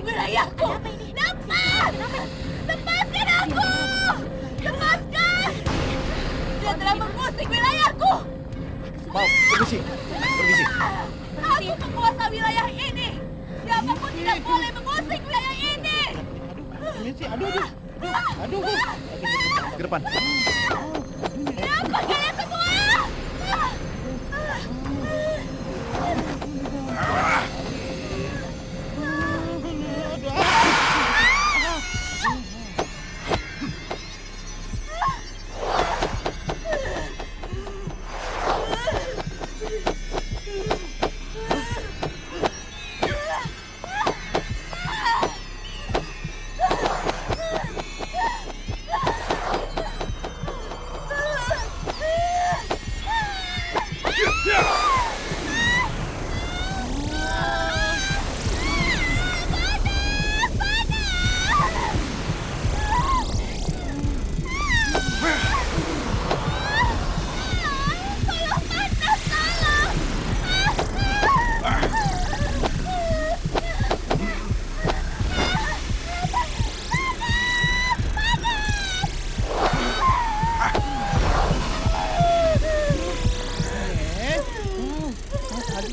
wilayahku! Lepas! Lepaskan aku! Lepaskan! Dia telah mengusik wilayahku! Maaf, permisi. Permisi. Aku penguasa wilayah ini! Siapapun tidak boleh mengusik wilayah ini! Permisi, aduh. Ke depan. Siapa kalian semua?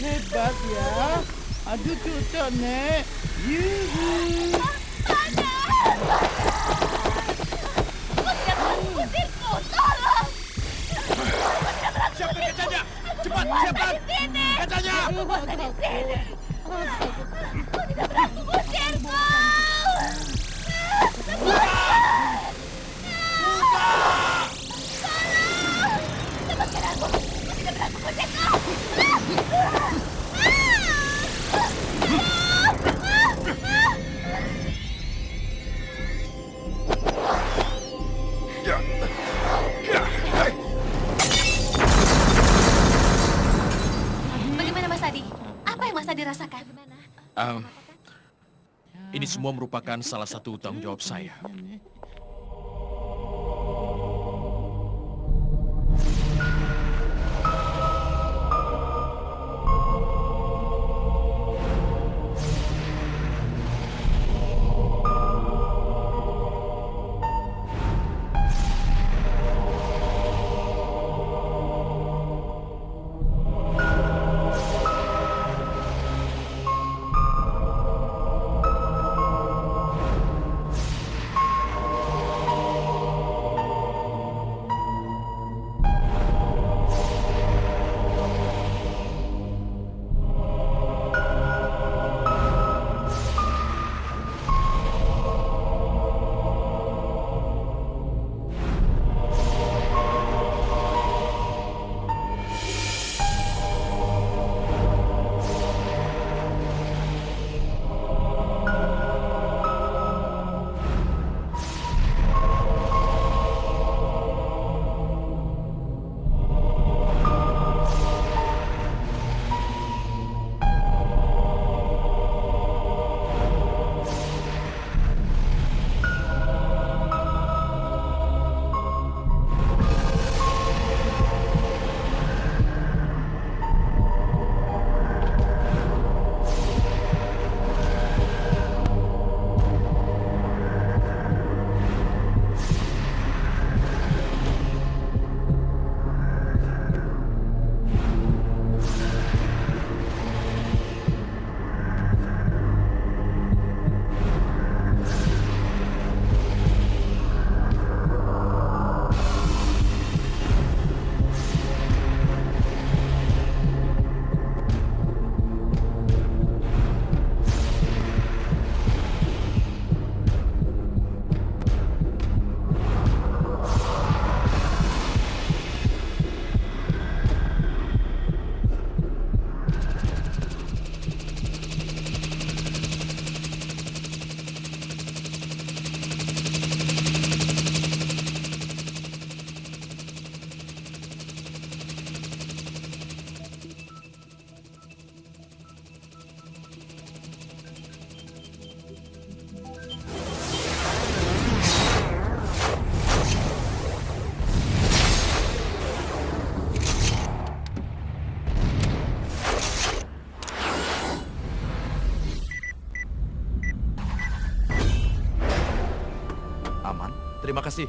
Hebat ya. Aduh cucok, Nek. Yuhu. Usirku, tolong! Siapkan kacanya! Cepat, siapkan! Kacanya! Kuasa di sini! Kau tidak berani mengusirku! Lepaskan aku! Kau tidak berani mengusirku! Bagaimana Mas Adi? Apa yang Mas Adi rasakan? Ini semua merupakan salah satu tanggung jawab saya. Terima kasih.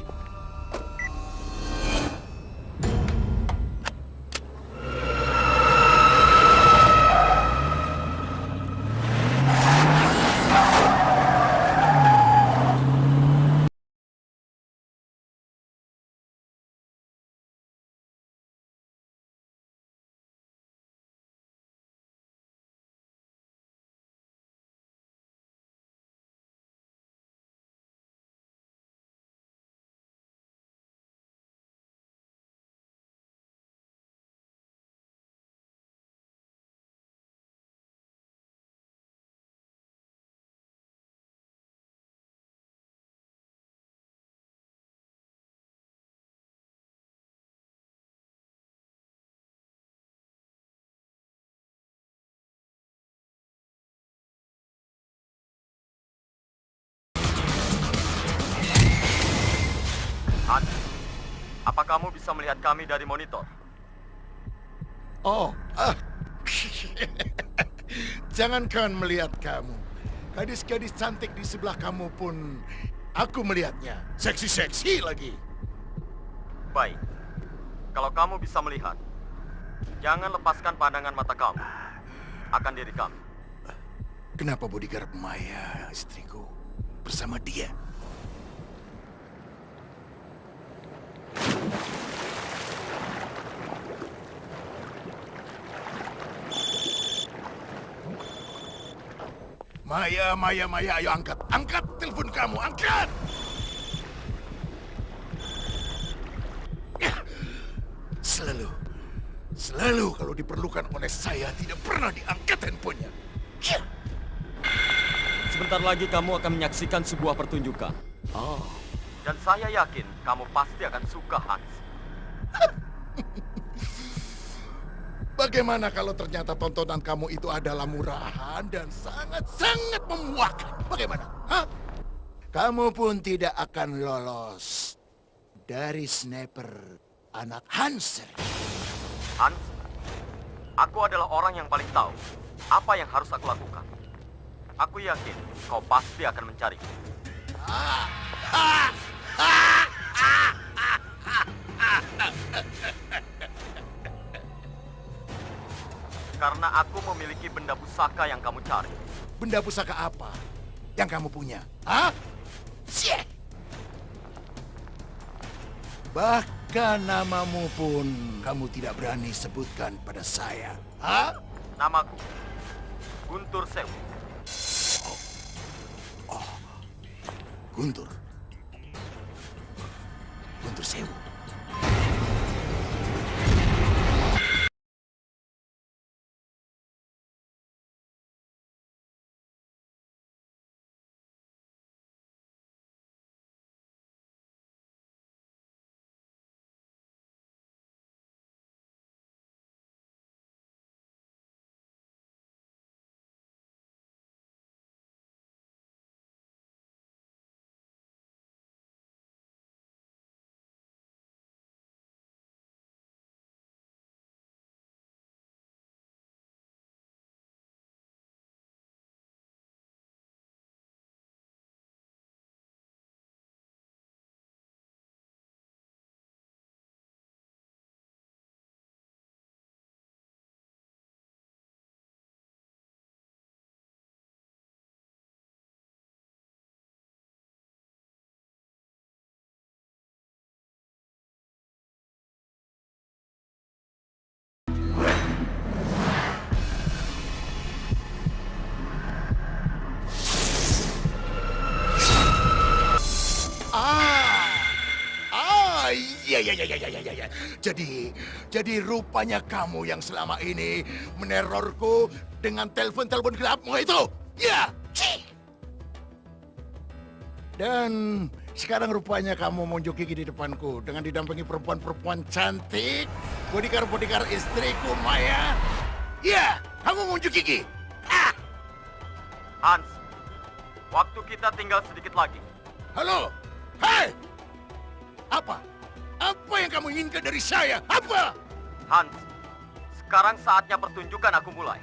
Hans, apa kamu bisa melihat kami dari monitor? Oh, jangankan melihat kamu. Gadis-gadis cantik di sebelah kamu pun aku melihatnya. Seksi-seksi lagi. Baik, kalau kamu bisa melihat, jangan lepaskan pandangan mata kamu akan diri kami. Kenapa bodyguard Maya, istriku, bersama dia? Maya, ayo angkat. Angkat telepon kamu, angkat! Selalu kalau diperlukan oleh saya tidak pernah diangkat handphonenya. Sebentar lagi kamu akan menyaksikan sebuah pertunjukan. Oh, Dan saya yakin kamu pasti akan suka, Hans. bagaimana kalau ternyata tontonan kamu itu adalah murahan dan sangat-sangat memuakkan? Bagaimana? Hah? Kamu pun tidak akan lolos dari sniper anak Hanser. Hans, aku adalah orang yang paling tahu apa yang harus aku lakukan. Aku yakin kau pasti akan mencari. Karena aku memiliki benda pusaka yang kamu cari. Benda pusaka apa yang kamu punya? Hah? Syeh! Bahkan namamu pun kamu tidak berani sebutkan pada saya. Hah? Namaku Guntur Sewu. Guntur. Guntur Sewu. Iya. Jadi rupanya kamu yang selama ini menerorku dengan telepon-telepon gelapmu itu. Ya. Dan sekarang rupanya kamu munjuk gigi di depanku dengan didampingi perempuan-perempuan cantik, bodyguard istriku Maya. Ya, kamu munjuk gigi. Hans, waktu kita tinggal sedikit lagi. Halo, hai. Apa? Apa yang kamu inginkan dari saya? Apa? Hans, sekarang saatnya pertunjukan aku mulai.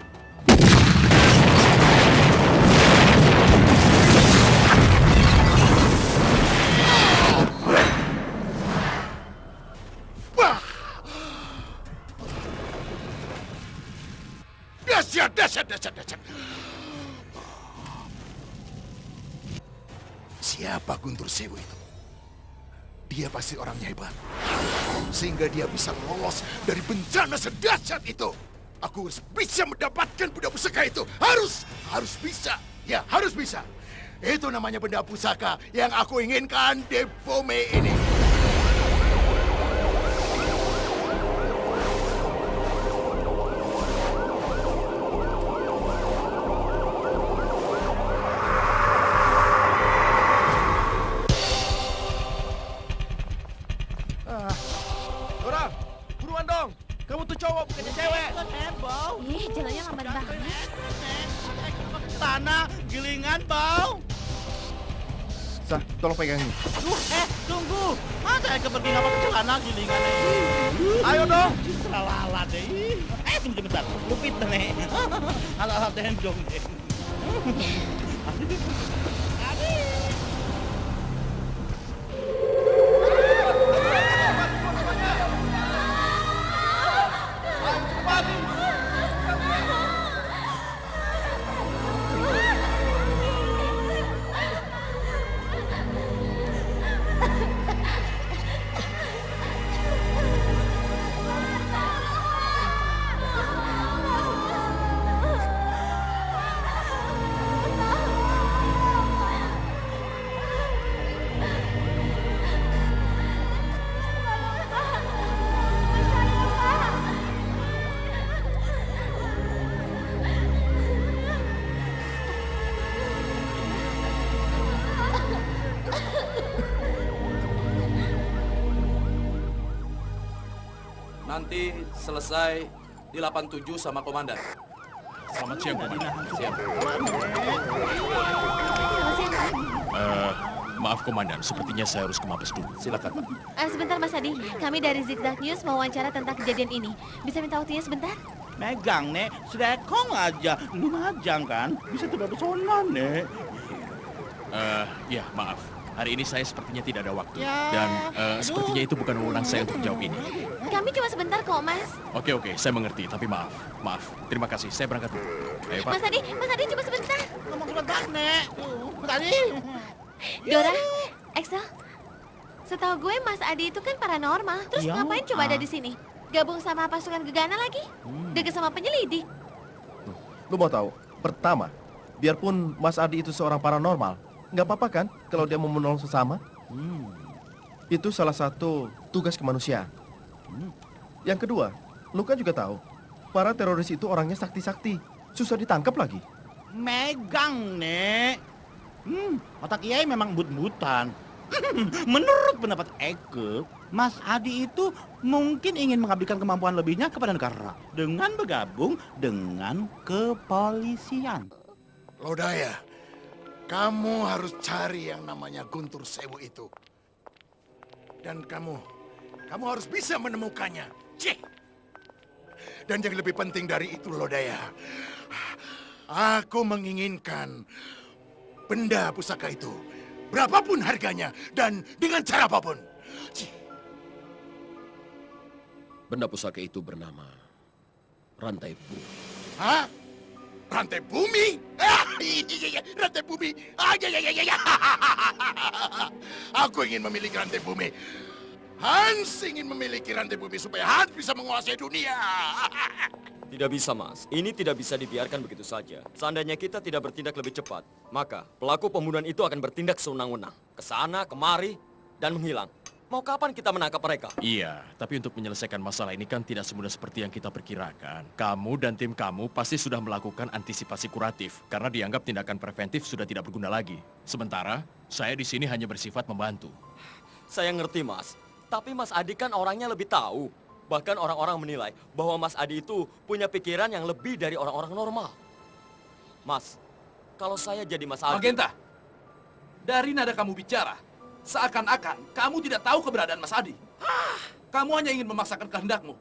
dahsyat. Siapa Guntur Sewu itu? Dia pasti orangnya hebat. Sehingga dia bisa lolos dari bencana sedahsyat itu. Aku harus bisa mendapatkan benda pusaka itu. Harus bisa. Ya, harus bisa. Itu namanya benda pusaka yang aku inginkan di bumi ini. Dora, buruan dong. Kamu tuh cowok bukannya cewek. Ih, jalannya lambat banget. Tanah, gilingan, bau. Sah, tolong pegang ini. Tunggu. Masa saya pergi ngapa ke celana gilingan ini? Ayo dong. Salah deh. Tunggu sebentar. Lupit nih. Alah dong deh. Nanti selesai di 87 sama komandan. Selamat siang, Komandan. Siap. Maaf, Komandan. Sepertinya saya harus ke Mabes dulu. Silakan, Pak. Sebentar Mas Adi, kami dari Zigzag News mau wawancara tentang kejadian ini. Bisa minta waktunya sebentar? Megang, Nek. Sedekong aja. Lu majang kan? Bisa tidak pesona, Nek. Ya, maaf. Hari ini saya sepertinya tidak ada waktu. Ya, Dan aduh. sepertinya itu bukan wewenang saya untuk jawab ini. Kami cuma sebentar kok, Mas. Oke, saya mengerti. Tapi maaf. Terima kasih. Saya berangkat dulu. Ayo, Pak. Mas Adi cuma sebentar. Ngomong sebentar, Nek. Tadi. Dora, Excel, setahu gue Mas Adi itu kan paranormal. Terus Iya. ngapain coba ada di sini? Gabung sama pasukan gegana lagi? Deket sama penyelidik? Lu mau tahu? Pertama, biarpun Mas Adi itu seorang paranormal, nggak apa-apa kan kalau dia mau menolong sesama? Itu salah satu tugas kemanusiaan. Yang kedua, lu kan juga tahu, para teroris itu orangnya sakti-sakti, susah ditangkap lagi. Megang, Nek. Otak Kiai memang but-butan. Menurut pendapat Eke, Mas Adi itu mungkin ingin mengabdikan kemampuan lebihnya kepada negara dengan bergabung dengan kepolisian. Lodaya, kamu harus cari yang namanya Guntur Sewu itu. Dan kamu harus bisa menemukannya. Cih. Dan yang lebih penting dari itu, Lodaya, aku menginginkan benda pusaka itu, berapapun harganya dan dengan cara apapun. Cih. Benda pusaka itu bernama Rantai Bumi. Hah? Rantai bumi? Iya, rantai bumi. Iya. Aku ingin memiliki rantai bumi. Hans ingin memiliki rantai bumi supaya Hans bisa menguasai dunia. Tidak bisa, Mas. Ini tidak bisa dibiarkan begitu saja. Seandainya kita tidak bertindak lebih cepat, maka pelaku pembunuhan itu akan bertindak sewenang-wenang. Ke sana, kemari, dan menghilang. Mau kapan kita menangkap mereka? Iya, tapi untuk menyelesaikan masalah ini kan tidak semudah seperti yang kita perkirakan. Kamu dan tim kamu pasti sudah melakukan antisipasi kuratif karena dianggap tindakan preventif sudah tidak berguna lagi. Sementara, saya di sini hanya bersifat membantu. Saya ngerti, Mas. Tapi Mas Adi kan orangnya lebih tahu. Bahkan orang-orang menilai bahwa Mas Adi itu punya pikiran yang lebih dari orang-orang normal. Mas, kalau saya jadi Mas Adi... Magenta, dari nada kamu bicara, seakan-akan kamu tidak tahu keberadaan Mas Adi. Kamu hanya ingin memaksakan kehendakmu,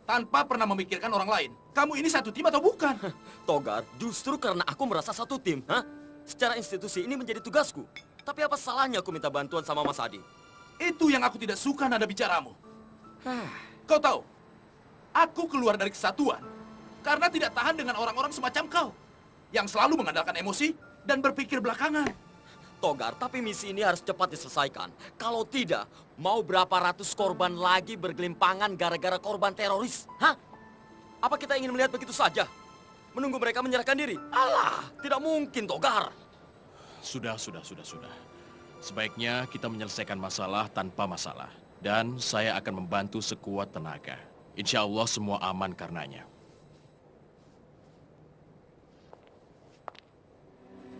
tanpa pernah memikirkan orang lain. Kamu ini satu tim atau bukan? Togar, justru karena aku merasa satu tim, secara institusi ini menjadi tugasku. Tapi apa salahnya aku minta bantuan sama Mas Adi? Itu yang aku tidak suka nada bicaramu. Kau tahu, aku keluar dari kesatuan karena tidak tahan dengan orang-orang semacam kau. yang selalu mengandalkan emosi dan berpikir belakangan. Togar, tapi misi ini harus cepat diselesaikan. Kalau tidak, mau berapa ratus korban lagi bergelimpangan gara-gara korban teroris? Hah? Apa kita ingin melihat begitu saja? Menunggu mereka menyerahkan diri? Alah, tidak mungkin, Togar. Sudah. Sebaiknya kita menyelesaikan masalah tanpa masalah. Dan saya akan membantu sekuat tenaga. Insya Allah semua aman karenanya.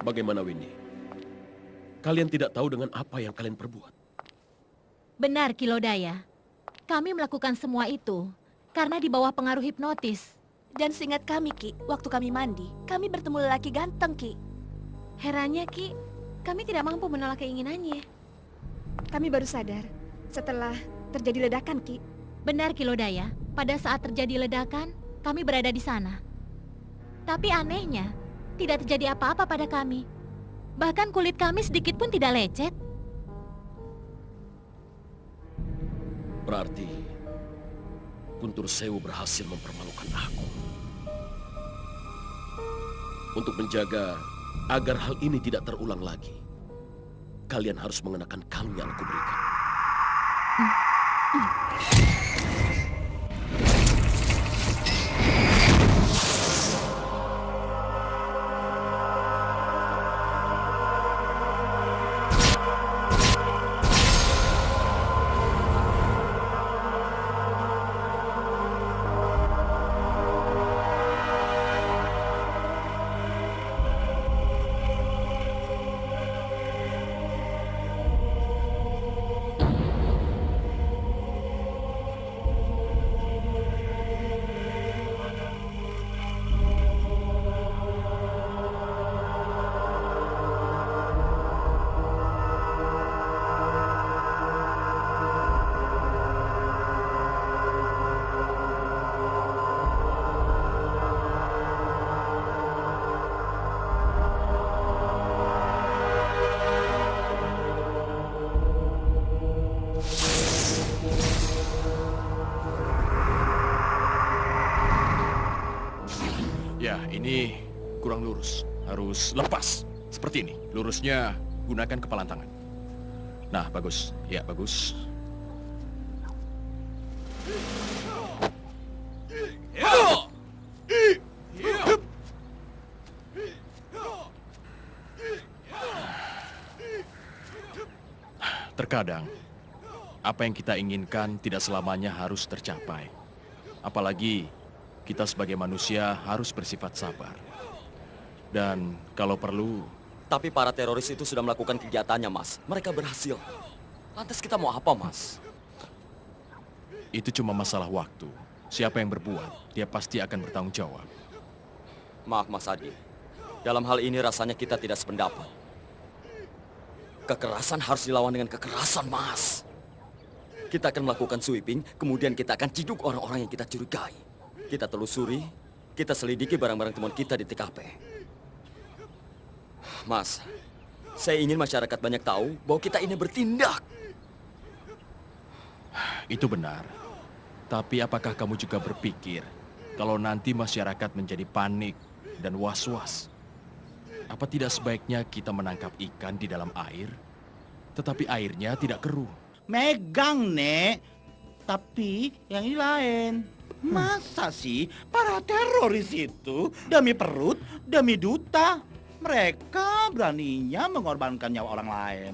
Bagaimana, Winnie? Kalian tidak tahu dengan apa yang kalian perbuat. Benar, Kilodaya. Kami melakukan semua itu karena di bawah pengaruh hipnotis. Dan seingat kami, Ki, waktu kami mandi, kami bertemu lelaki ganteng, Ki. Herannya, Ki, kami tidak mampu menolak keinginannya. Kami baru sadar setelah terjadi ledakan, Ki. Benar, Kilodaya. Pada saat terjadi ledakan, kami berada di sana. Tapi anehnya, tidak terjadi apa-apa pada kami. Bahkan kulit kami sedikit pun tidak lecet. Berarti Guntur Sewu berhasil mempermalukan aku. Untuk menjaga agar hal ini tidak terulang lagi, kalian harus mengenakan kalung yang aku berikan. Ya, ini kurang lurus. Harus lepas. Seperti ini. Lurusnya gunakan kepalan tangan. Nah, bagus. Ya, bagus. Terkadang, apa yang kita inginkan tidak selamanya harus tercapai. Apalagi kita sebagai manusia harus bersifat sabar. Dan kalau perlu... Tapi para teroris itu sudah melakukan kegiatannya, Mas. Mereka berhasil. Lantas kita mau apa, Mas? Itu cuma masalah waktu. Siapa yang berbuat, dia pasti akan bertanggung jawab. Maaf, Mas Adi. Dalam hal ini rasanya kita tidak sependapat. Kekerasan harus dilawan dengan kekerasan, Mas. Kita akan melakukan sweeping, kemudian kita akan ciduk orang-orang yang kita curigai. Kita telusuri, kita selidiki barang-barang temuan kita di TKP. Mas, saya ingin masyarakat banyak tahu bahwa kita ini bertindak. Itu benar. Tapi apakah kamu juga berpikir kalau nanti masyarakat menjadi panik dan was-was? Apa tidak sebaiknya kita menangkap ikan di dalam air, tetapi airnya tidak keruh? Megang, Nek. Tapi yang ini lain. Masa sih para teroris itu demi perut, demi duta, mereka beraninya mengorbankan nyawa orang lain?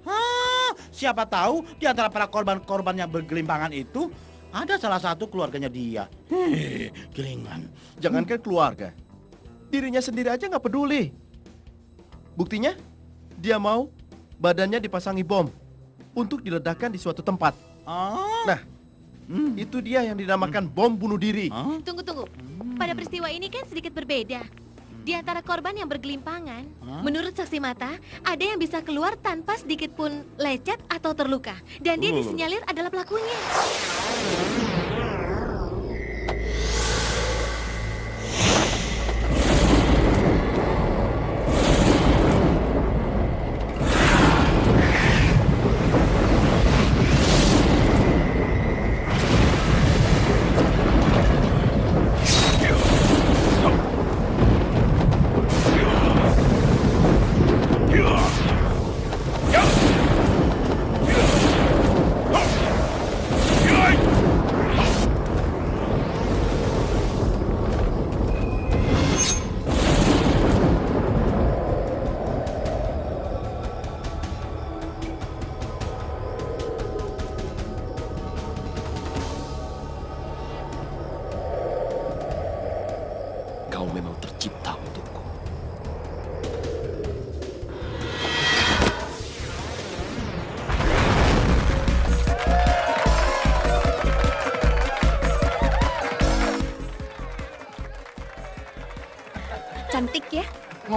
Hah, siapa tahu di antara para korban-korban yang bergelimpangan itu ada salah satu keluarganya dia. Gelingan. Jangankan keluarga, dirinya sendiri aja nggak peduli. Buktinya, dia mau badannya dipasangi bom untuk diledakkan di suatu tempat. Nah, itu dia yang dinamakan bom bunuh diri. Tunggu. Pada peristiwa ini kan sedikit berbeda. Di antara korban yang bergelimpangan, menurut saksi mata, ada yang bisa keluar tanpa sedikit pun lecet atau terluka. Dan dia disinyalir adalah pelakunya.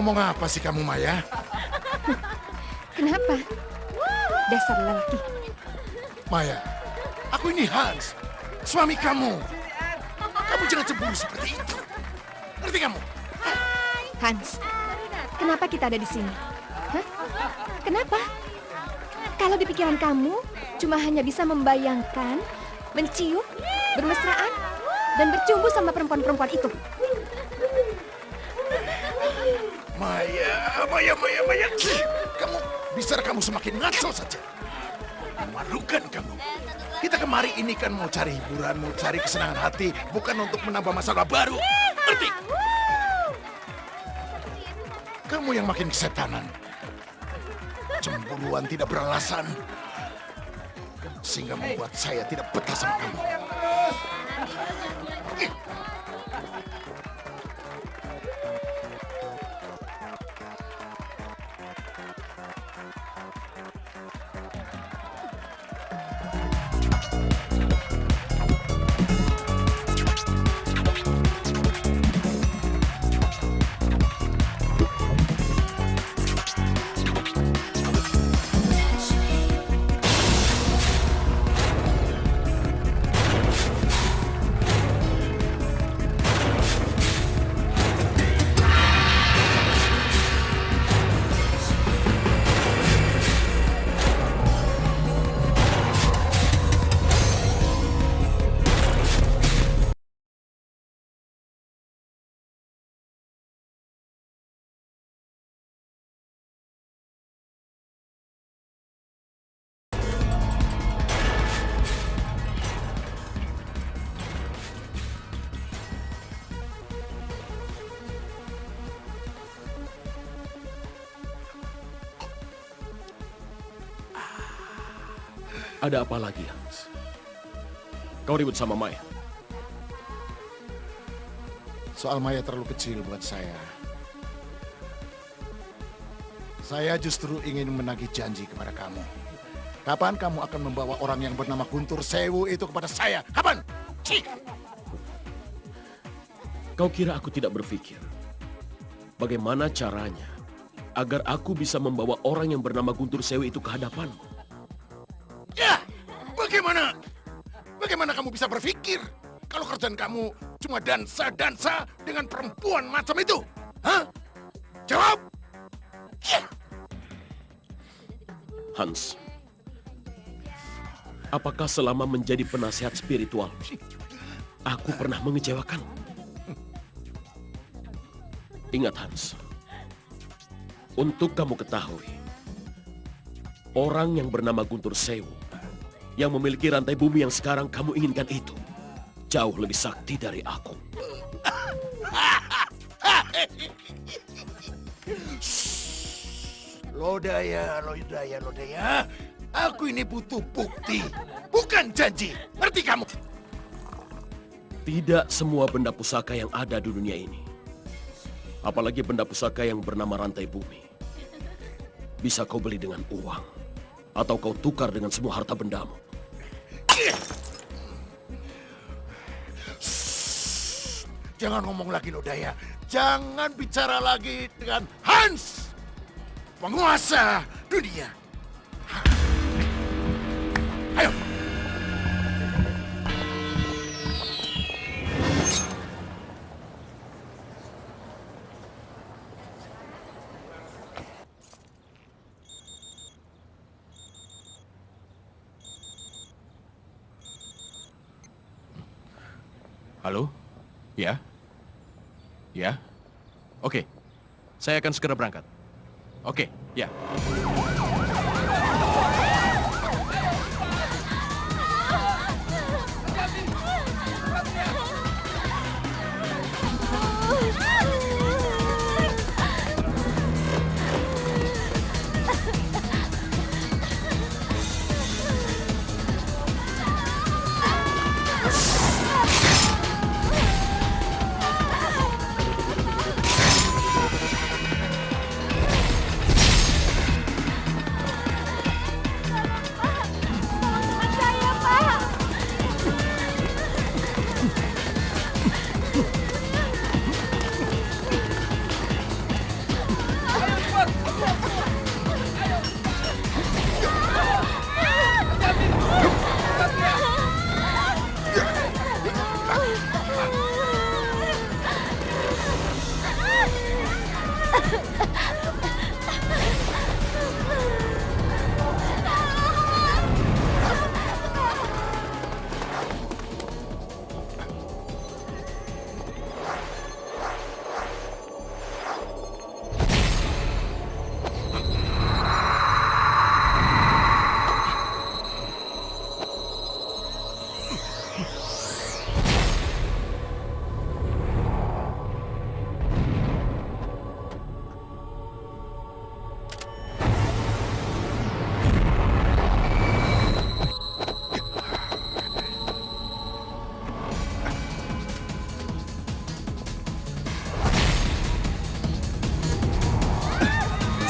Ngomong apa sih kamu, Maya? Kenapa? Dasar lelaki. Maya, aku ini Hans, suami kamu. Kamu jangan cemburu seperti itu. Ngerti kamu? Hans, kenapa kita ada di sini? Hah? Kenapa? Kalau di pikiran kamu cuma hanya bisa membayangkan, mencium, bermesraan, dan bercumbu sama perempuan-perempuan itu. Maya. Kamu, bicara kamu semakin ngaco saja. Memalukan kamu. Kita kemari ini kan mau cari hiburan, mau cari kesenangan hati, bukan untuk menambah masalah baru. Ngerti? Kamu yang makin kesetanan. Cemburuan tidak beralasan. Sehingga membuat saya tidak betah sama kamu. Ada apa lagi, Hans? Kau ribut sama Maya? Soal Maya terlalu kecil buat saya. Saya justru ingin menagih janji kepada kamu. Kapan kamu akan membawa orang yang bernama Guntur Sewu itu kepada saya? Kapan? Cik! Kau kira aku tidak berpikir bagaimana caranya agar aku bisa membawa orang yang bernama Guntur Sewu itu ke hadapanmu? Ya, bagaimana? Bagaimana kamu bisa berpikir kalau kerjaan kamu cuma dansa-dansa dengan perempuan macam itu? Hah? Jawab! Ya. Hans, apakah selama menjadi penasihat spiritual, aku pernah mengecewakan? Ingat, Hans, untuk kamu ketahui, orang yang bernama Guntur Sewu yang memiliki rantai bumi yang sekarang kamu inginkan itu jauh lebih sakti dari aku. Lodaya. Aku ini butuh bukti, bukan janji. Ngerti kamu? Tidak semua benda pusaka yang ada di dunia ini, apalagi benda pusaka yang bernama rantai bumi, bisa kau beli dengan uang atau kau tukar dengan semua harta bendamu. Jangan ngomong lagi, Lodaya. Jangan bicara lagi dengan Hans, penguasa dunia. Ayo. Halo? Ya? Ya? Oke. Saya akan segera berangkat. Oke, ya.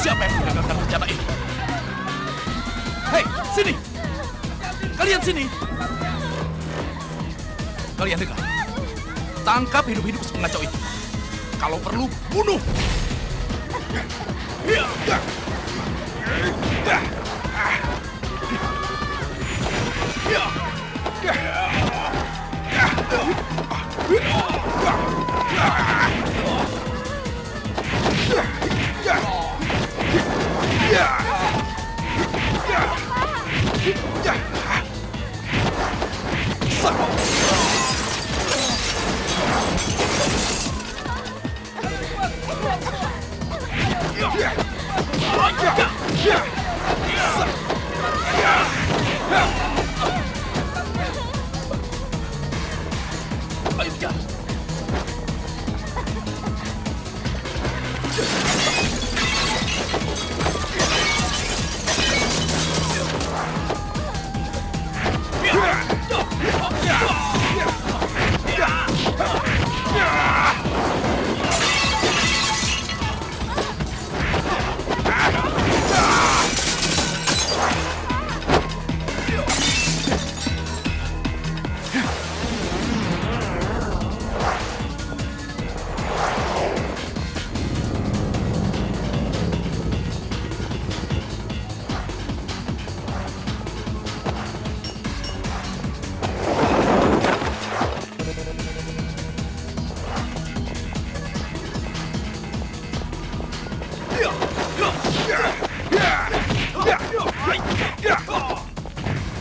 Siapa yang menggagalkan rencana ini? Hei, sini! Kalian sini! Kalian dengar? Tangkap hidup-hidup si pengacau itu. Kalau perlu, bunuh! Ayo kejar!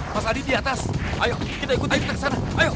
Mas Adi di atas. Ayo, kita ikuti. Ayo kita ke sana. Ayo.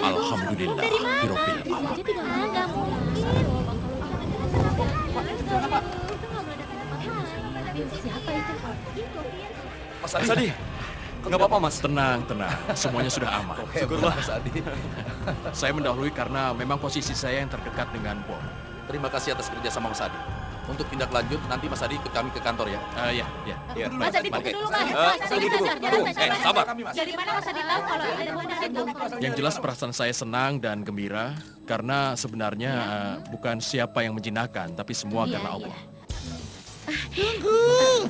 Alhamdulillah, Hiropil. Mas Adi, nggak apa-apa mas. Tenang, tenang. Semuanya sudah aman. Syukurlah Mas Adi. Saya mendahului karena memang posisi saya yang terdekat dengan bom. Terima kasih atas kerja sama Mas Adi. Untuk tindak lanjut, nanti Mas Adi ikut kami ke kantor ya. Ya. Mas Adi tunggu dulu, Mas. Mas Adi Sabar. Dari mana Mas Adi tahu kalau ada bom itu? Yang jelas perasaan saya senang dan gembira karena sebenarnya bukan siapa yang menjinakkan, tapi semua karena Allah.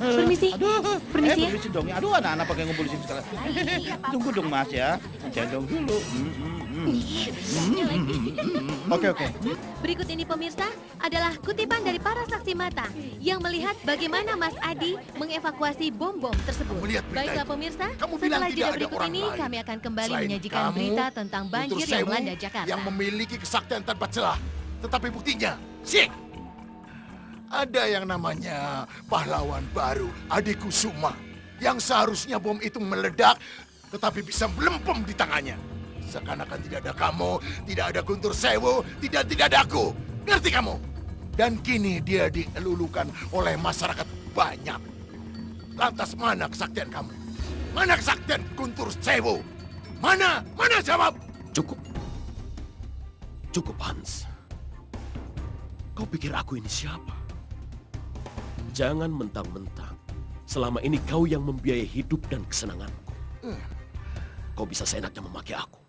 Permisi. Permisi ya. Permisi dong. Aduh, anak-anak pakai ngumpul di sini sekarang. Tunggu dong, Mas ya. Gendong dulu. Oke. Berikut ini pemirsa adalah kutipan dari para saksi mata yang melihat bagaimana Mas Adi mengevakuasi bom-bom tersebut. Melihat berita Baiklah itu, pemirsa, kamu bilang setelah tidak jeda ada berikut orang ini lain kami akan kembali selain menyajikan kamu, berita tentang banjir Guntur yang Sewu, melanda Jakarta. yang memiliki kesaktian tanpa celah. Tetapi buktinya, Sik! Ada yang namanya pahlawan baru, Adi Kusuma, yang seharusnya bom itu meledak, tetapi bisa melempem di tangannya. Seakan-akan tidak ada kamu, tidak ada Guntur Sewu, tidak ada aku. Ngerti kamu? Dan kini dia dielulukan oleh masyarakat banyak. Lantas mana kesaktian kamu? Mana kesaktian Guntur Sewu? Mana jawab? Cukup Hans. Kau pikir aku ini siapa? Jangan mentang-mentang. Selama ini kau yang membiayai hidup dan kesenanganku. Kau bisa seenaknya memaki aku.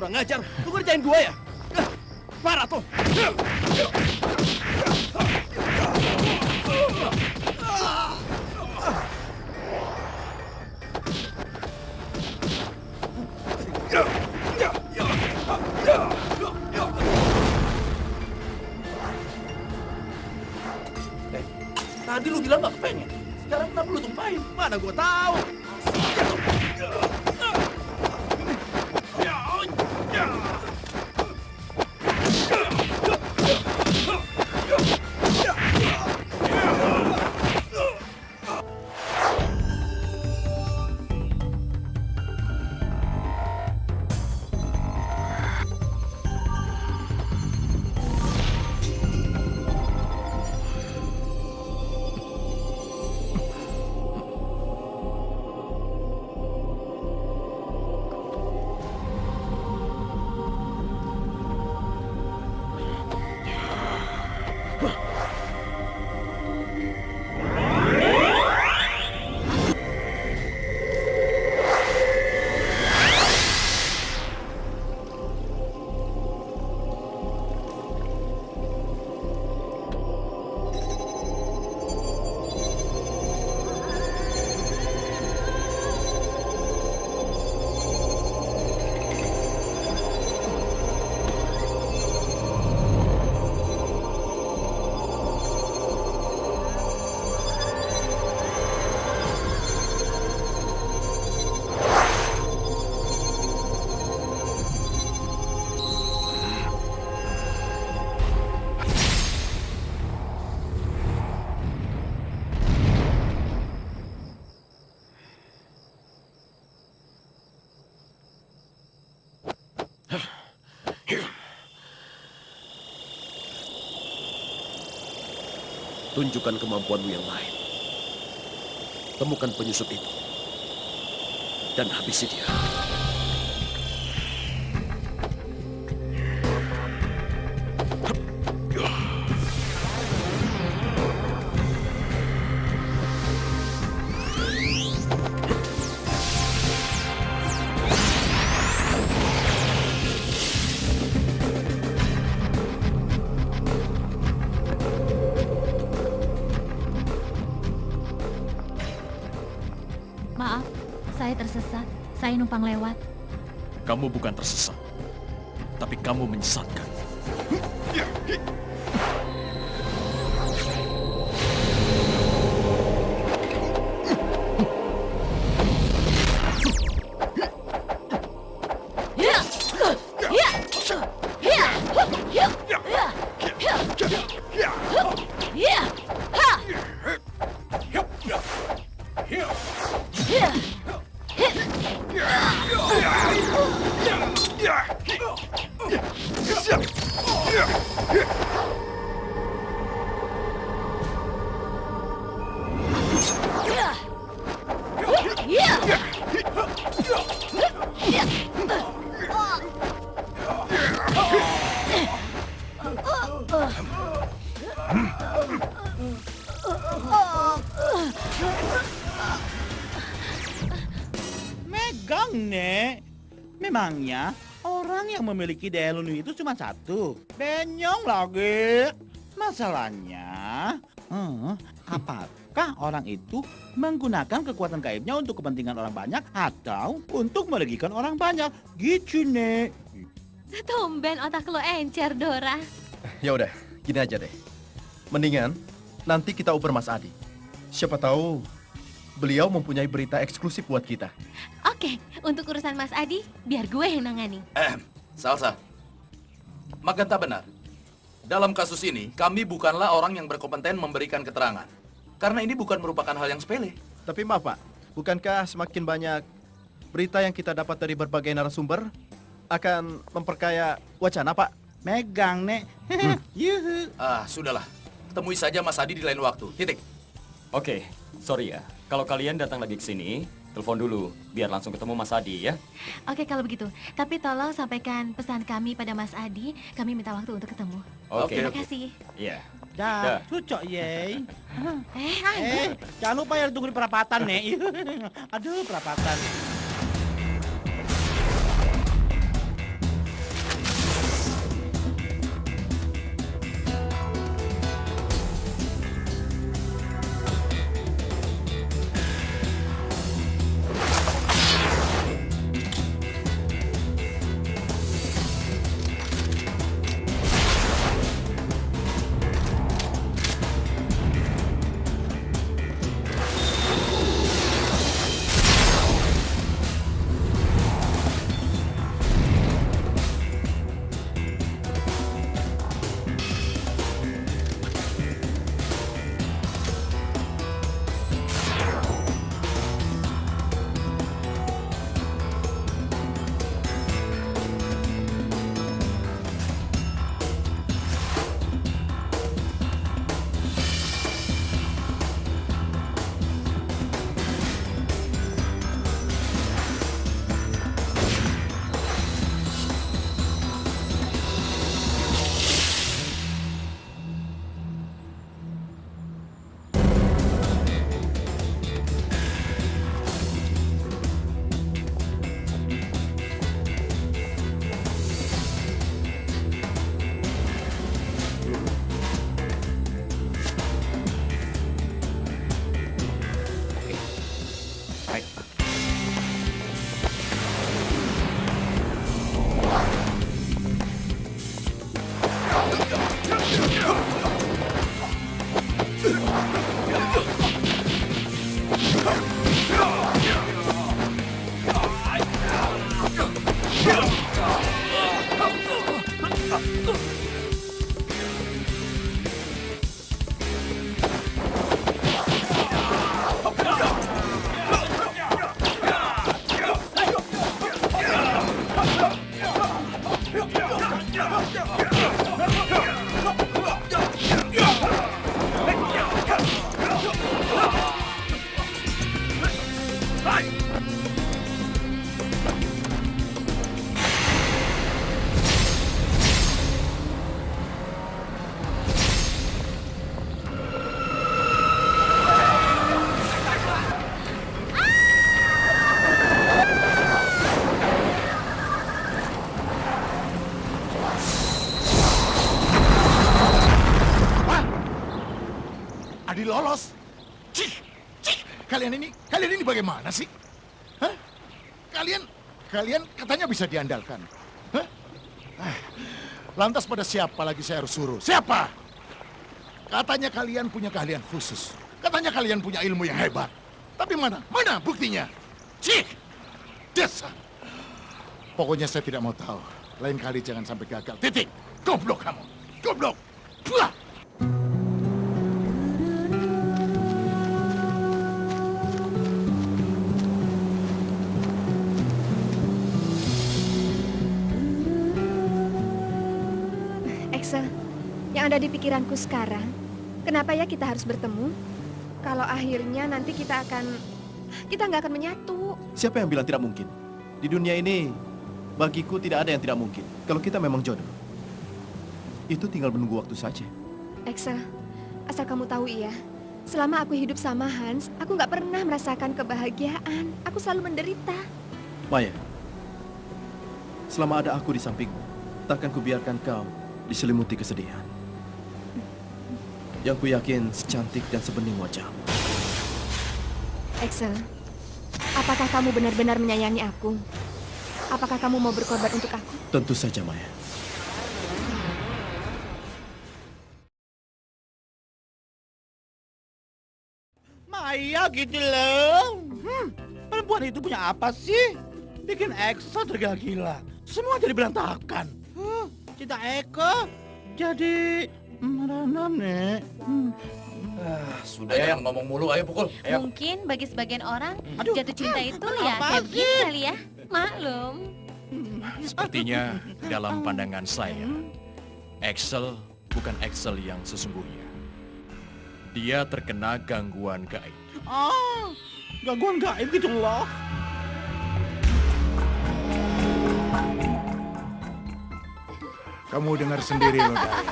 Kurang ngajar, lu ngerjain gua ya? Parah tuh. Tadi lu bilang gak kepengen. Sekarang kenapa lu tumpahin? Mana gua tahu? Tunjukkan kemampuanmu yang lain. Temukan penyusup itu. Dan habisi dia. Maaf, saya tersesat. Saya numpang lewat. Kamu bukan tersesat, tapi kamu menyesatkan. Megang, Nek. Memangnya orang yang memiliki daya lindung itu cuma satu. Benyong lagi. Masalahnya, apakah orang itu menggunakan kekuatan gaibnya untuk kepentingan orang banyak atau untuk merugikan orang banyak? Gitu, Nek. Tumben otak lo encer, Dora. Ya udah, gini aja deh. Mendingan nanti kita uber Mas Adi. Siapa tahu beliau mempunyai berita eksklusif buat kita. Oke, untuk urusan Mas Adi, biar gue yang nangani. Salsa. Magenta benar. Dalam kasus ini, kami bukanlah orang yang berkompeten memberikan keterangan. Karena ini bukan merupakan hal yang sepele. Tapi maaf Pak, bukankah semakin banyak berita yang kita dapat dari berbagai narasumber akan memperkaya wacana, Pak? Megang, Nek. Yuhu. Sudahlah. Temui saja Mas Adi di lain waktu. Titik. Oke, sorry ya. Kalau kalian datang lagi ke sini, telepon dulu biar langsung ketemu Mas Adi ya. Oke, kalau begitu. Tapi tolong sampaikan pesan kami pada Mas Adi. Kami minta waktu untuk ketemu. Oke. Terima kasih. Iya. Dah, cucok ye. Anggur. Jangan lupa ya tunggu di perapatan, Nek. Aduh, perapatan. lolos. Cih, cih. Kalian ini bagaimana sih? Hah? Kalian katanya bisa diandalkan. Hah? Lantas pada siapa lagi saya harus suruh? Siapa? Katanya kalian punya keahlian khusus. Katanya kalian punya ilmu yang hebat. Tapi mana? Mana buktinya? Cih! Dasar! Pokoknya saya tidak mau tahu. Lain kali jangan sampai gagal. Titik! Goblok kamu! Goblok! Buah! Axel, yang ada di pikiranku sekarang, kenapa ya kita harus bertemu? Kalau akhirnya nanti kita nggak akan menyatu. Siapa yang bilang tidak mungkin? Di dunia ini, bagiku tidak ada yang tidak mungkin. Kalau kita memang jodoh, itu tinggal menunggu waktu saja. Axel, asal kamu tahu iya, selama aku hidup sama Hans, aku nggak pernah merasakan kebahagiaan. Aku selalu menderita. Maya, selama ada aku di sampingmu, takkan kubiarkan kau diselimuti kesedihan. Yang ku yakin secantik dan sebening wajahmu. Axel, apakah kamu benar-benar menyayangi aku? Apakah kamu mau berkorban untuk aku? Tentu saja, Maya. Maya gitu loh. Perempuan itu punya apa sih? Bikin Axel tergila-gila. Semua jadi berantakan. Cinta Eko jadi merenam, Nek. Sudah yang ngomong mulu, ayo pukul. Ayo. Mungkin bagi sebagian orang, Aduh. jatuh cinta itu ya Apa kayak sih? begini kali ya. Maklum. Sepertinya dalam pandangan saya, Axel bukan Axel yang sesungguhnya. Dia terkena gangguan gaib. Gangguan gaib gitu loh. Kamu dengar sendiri loh, Daya.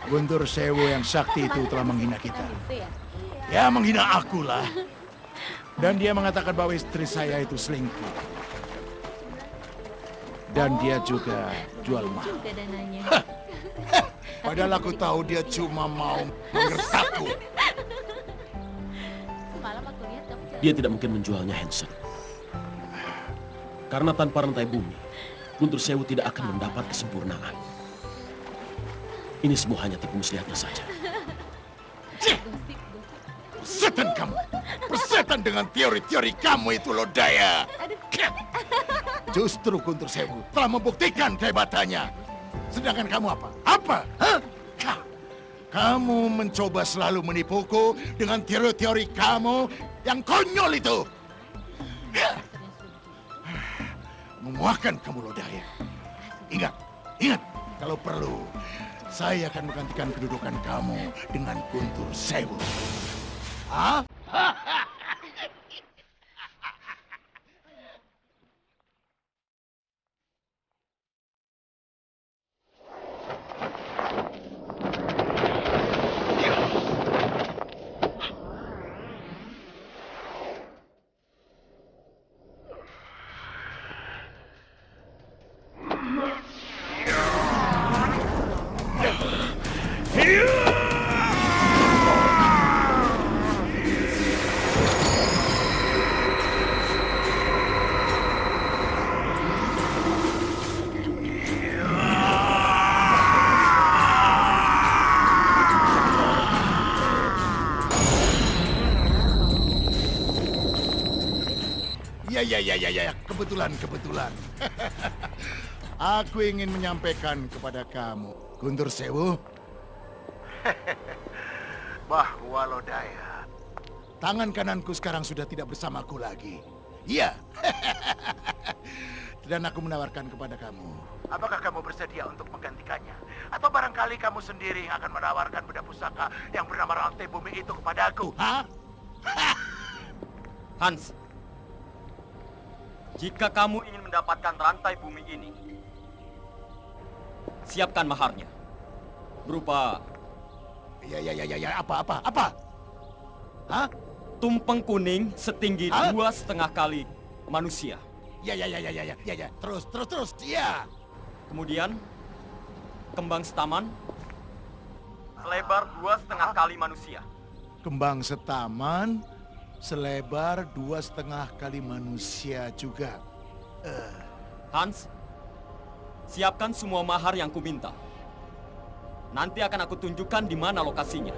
Guntur Sewu yang sakti itu telah menghina kita. Ya, menghina aku lah. Dan dia mengatakan bahwa istri saya itu selingkuh. Dan dia juga jual mahal. Padahal aku tahu dia cuma mau menggertakku. Dia tidak mungkin menjualnya, Hansen. Karena tanpa rantai bumi, Guntur Sewu tidak akan mendapat kesempurnaan. Ini semua hanya tipu muslihatnya saja. Persetan kamu. Persetan dengan teori-teori kamu itu loh, Daya. Justru Guntur Sewu telah membuktikan kehebatannya. Sedangkan kamu apa? Apa? Hah? Kamu mencoba selalu menipuku dengan teori-teori kamu yang konyol itu. Memuahkan kamu loh, Daya. Ingat, kalau perlu, saya akan menggantikan kedudukan kamu dengan Guntur Sewu. Hah? Ya, kebetulan. Aku ingin menyampaikan kepada kamu, Guntur Sewu, bahwa lo, Daya, tangan kananku sekarang sudah tidak bersamaku lagi. Iya. Dan aku menawarkan kepada kamu, apakah kamu bersedia untuk menggantikannya? Atau barangkali kamu sendiri yang akan menawarkan benda pusaka yang bernama rantai bumi itu kepadaku? Hah? Hans, jika kamu ingin mendapatkan rantai bumi ini, siapkan maharnya. Berupa... Ya, apa? Hah? Tumpeng kuning setinggi 2,5 kali manusia. Ya. Terus, ya. Kemudian, kembang setaman selebar 2,5 kali manusia. Kembang setaman selebar 2,5 kali manusia juga. Hans, siapkan semua mahar yang kuminta. Nanti akan aku tunjukkan di mana lokasinya.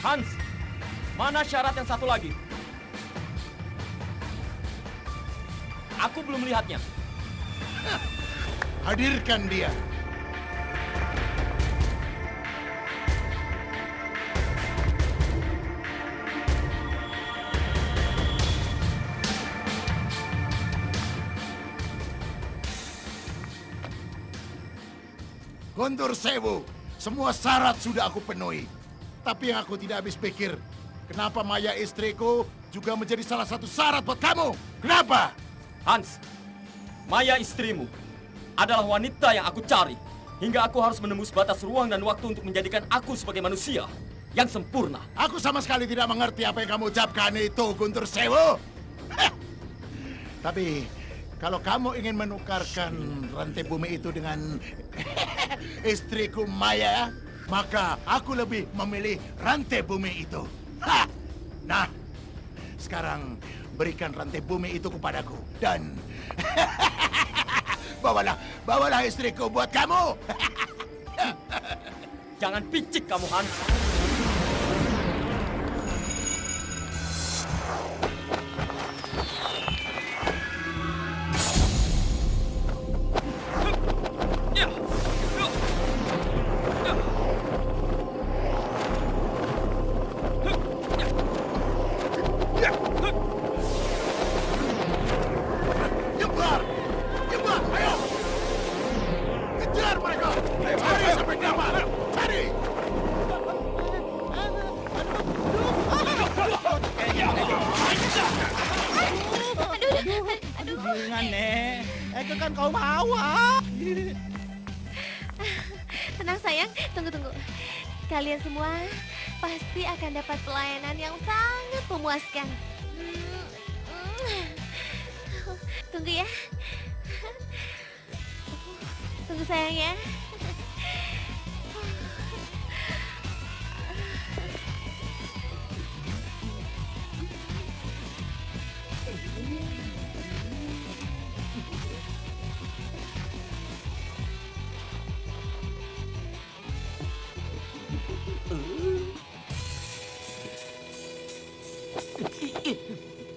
Hans, mana syarat yang satu lagi? Aku belum melihatnya. Hadirkan dia. Guntur Sewu, semua syarat sudah aku penuhi. Tapi yang aku tidak habis pikir, kenapa Maya istriku juga menjadi salah satu syarat buat kamu? Kenapa? Hans, Maya istrimu adalah wanita yang aku cari. Hingga aku harus menembus batas ruang dan waktu untuk menjadikan aku sebagai manusia yang sempurna. Aku sama sekali tidak mengerti apa yang kamu ucapkan itu, Guntur Sewu. Tapi kalau kamu ingin menukarkan rantai bumi itu dengan istriku Maya, maka aku lebih memilih rantai bumi itu. Ha! Nah, sekarang berikan rantai bumi itu kepadaku dan bawalah istriku buat kamu. Jangan picik kamu, Hans. Jangan, Nek. Eke kan kaum hawa. Tenang sayang, tunggu. Kalian semua pasti akan dapat pelayanan yang sangat memuaskan. Tunggu ya. Tunggu sayang ya.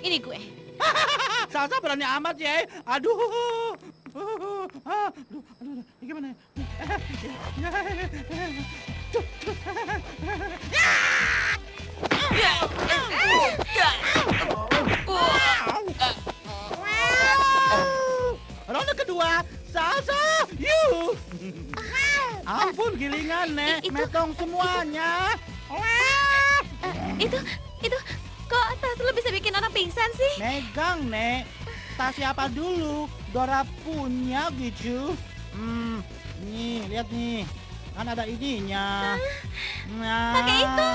Ini gue. Salsa berani amat ya. Aduh. Aduh. Gimana? Ronde kedua, Salsa, yuk. Ampun gilingan, Nek. Metong semuanya. Itu, kok tas lu bisa bikin orang pingsan sih? Megang, Nek. Tas siapa dulu? Dora punya gitu. Nih, lihat nih. Kan ada ininya. Nah. Pakai itu.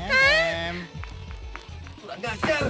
Em. Kurang gagal.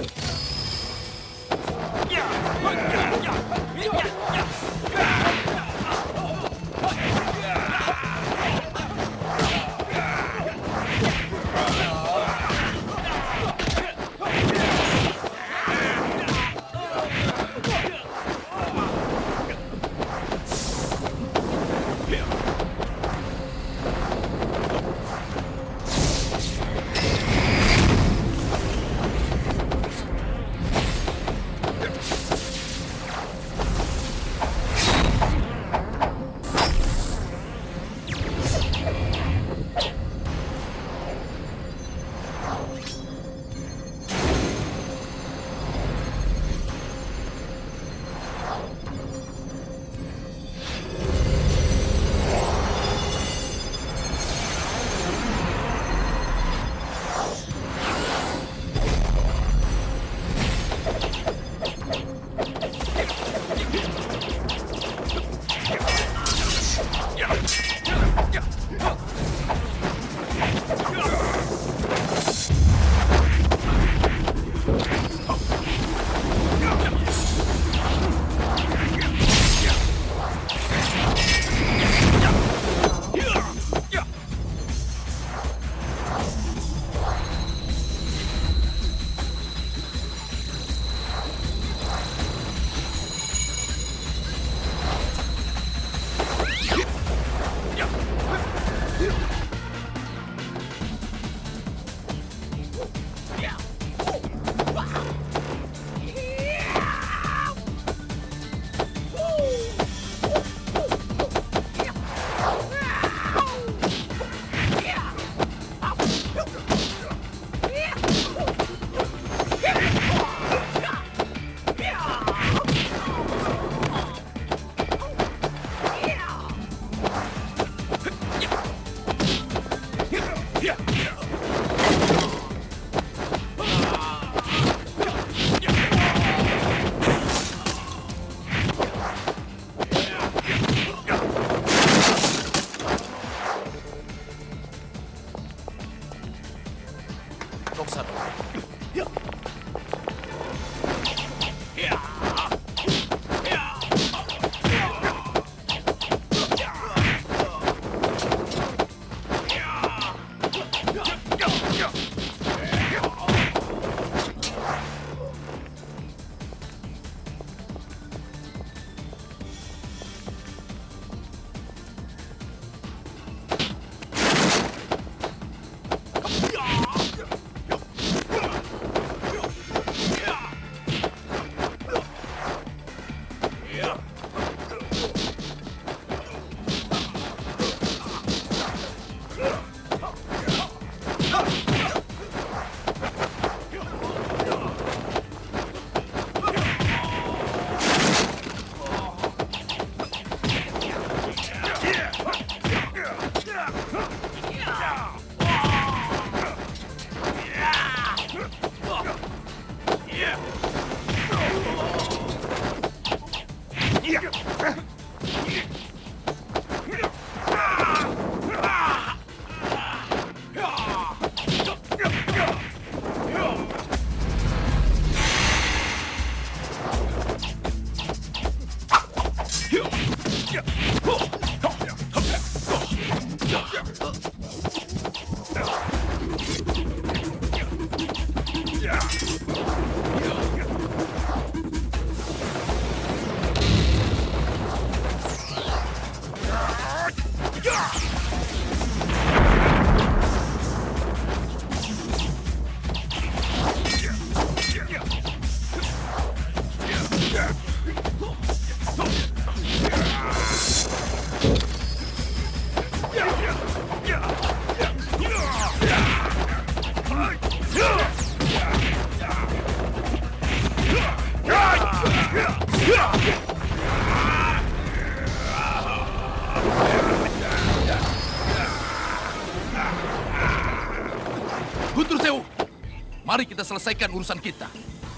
Mari kita selesaikan urusan kita.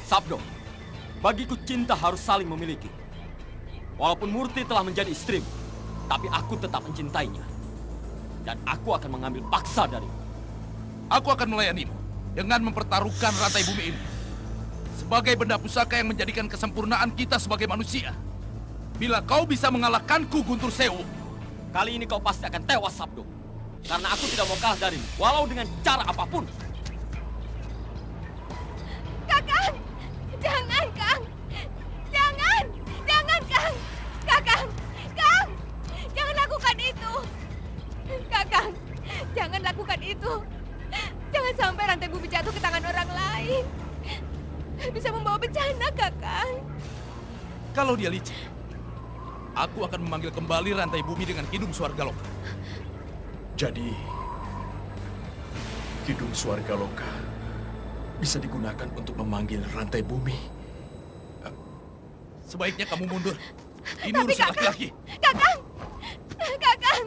Sabdo, bagiku cinta harus saling memiliki. Walaupun Murti telah menjadi istrimu, tapi aku tetap mencintainya. Dan aku akan mengambil paksa darimu. Aku akan melayanimu dengan mempertaruhkan rantai bumi ini sebagai benda pusaka yang menjadikan kesempurnaan kita sebagai manusia. Bila kau bisa mengalahkanku, Guntur Sewu, kali ini kau pasti akan tewas, Sabdo. Karena aku tidak mau kalah darimu, walau dengan cara apapun. Kakang! Jangan, Kang! Jangan! Jangan, Kang! Kakang! Kang! Jangan lakukan itu! Kakang! Jangan lakukan itu! Jangan sampai rantai bumi jatuh ke tangan orang lain. Bisa membawa bencana, Kakang. kalau dia licik, aku akan memanggil kembali rantai bumi dengan Kidung Swargaloka. Jadi, Kidung Swargaloka bisa digunakan untuk memanggil rantai bumi. Sebaiknya kamu mundur. Ini Tapi urusan Kakang! laki-laki. Kakang! Kakang!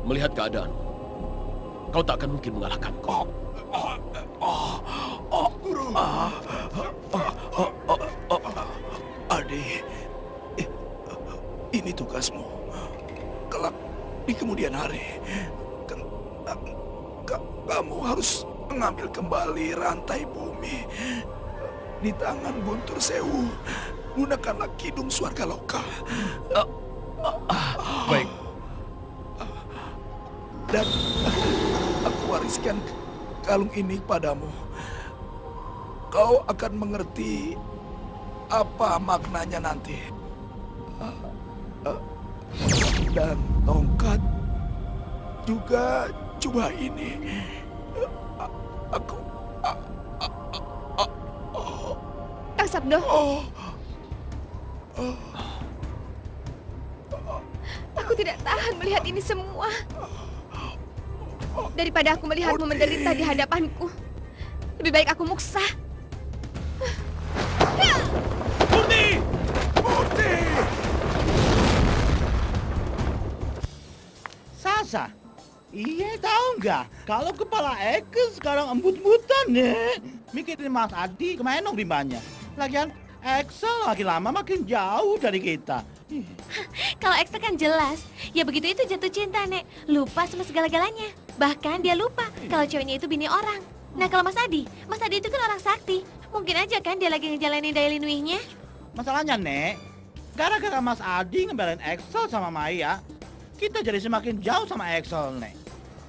Melihat keadaan, kau tak akan mungkin mengalahkanku. Adi, ini tugasmu. Kelak di kemudian hari, kamu harus mengambil kembali rantai bumi di tangan Guntur Sewu gunakanlah Kidung Swargaloka. Baik. Dan aku wariskan kalung ini padamu. Kau akan mengerti apa maknanya nanti. Dan tongkat juga jubah ini. Aku... Kang Sabdo. Aku tidak tahan melihat ini semua. Daripada aku melihatmu menderita di hadapanku, lebih baik aku muksah. Murti! Murti! Sasa, iya tahu nggak? Kalau kepala Eke sekarang embut-embutan nih. Mikirin Mas Adi, kemana dong rimbanya? Lagian Excel makin lama makin jauh dari kita. Kalau Excel kan jelas, ya begitu itu jatuh cinta, Nek. Lupa sama segala-galanya. Bahkan dia lupa kalau ceweknya itu bini orang. Nah kalau Mas Adi itu kan orang sakti. Mungkin aja kan dia lagi ngejalanin Daily Nuih-nya. Masalahnya, Nek, gara-gara Mas Adi ngebelain Excel sama Maya, kita jadi semakin jauh sama Excel, Nek.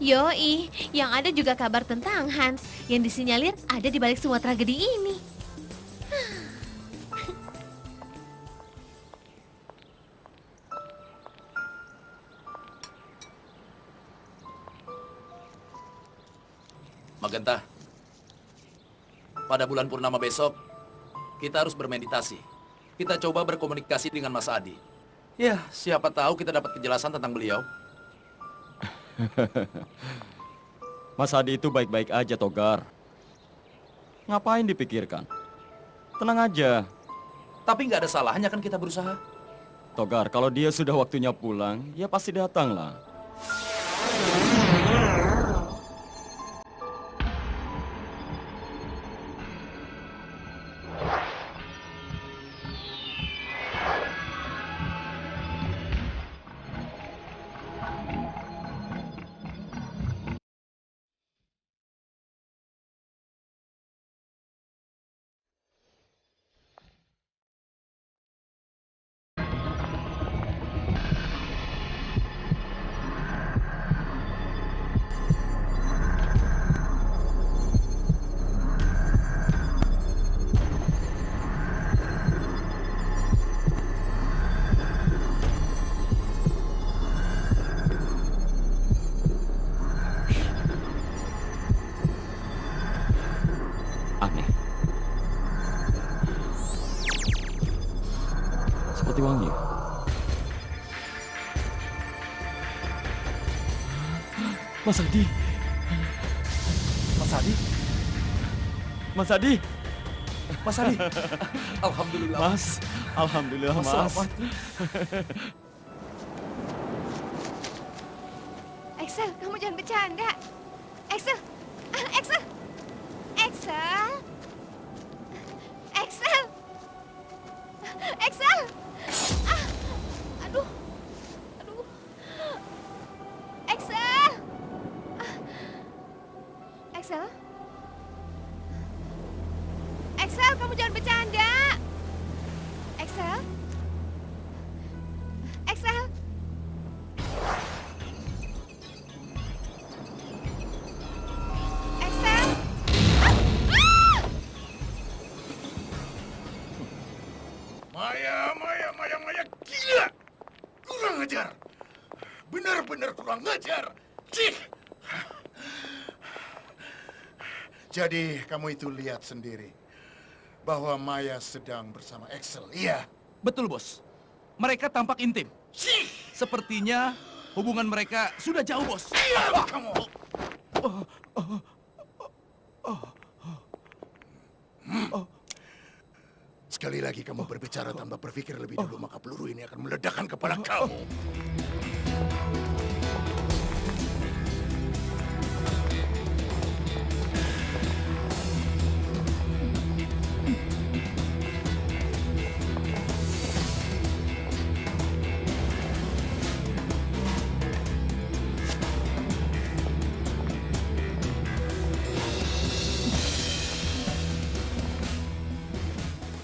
Yoi, yang ada juga kabar tentang Hans yang disinyalir ada di balik semua tragedi ini. Magenta, pada bulan purnama besok, kita harus bermeditasi. Kita coba berkomunikasi dengan Mas Adi. Ya, siapa tahu kita dapat kejelasan tentang beliau. Mas Adi itu baik-baik aja, Togar. Ngapain dipikirkan? Tenang aja. Tapi nggak ada salahnya kan kita berusaha. Togar, kalau dia sudah waktunya pulang, ya pasti datang lah. Seperti wangi. Mas Adi. Mas Adi? Mas Adi. Mas Adi. Alhamdulillah. Mas. Alhamdulillah, Mas. Selamat. Excel, kamu jangan bercanda. Excel. Excel. Excel. Excel. Excel. Aduh. Aduh. Excel. Excel. Excel, kamu jangan bercanda. Excel. Excel. Excel. Maya, gila! Kurang ajar! Benar-benar kurang ajar! Cih! Jadi, kamu itu lihat sendiri bahwa Maya sedang bersama Excel, iya? Betul, Bos. Mereka tampak intim. Sepertinya hubungan mereka sudah jauh, Bos. Iya, kamu! Sekali lagi kamu berbicara tanpa berpikir lebih dulu, maka peluru ini akan meledakkan kepala kamu.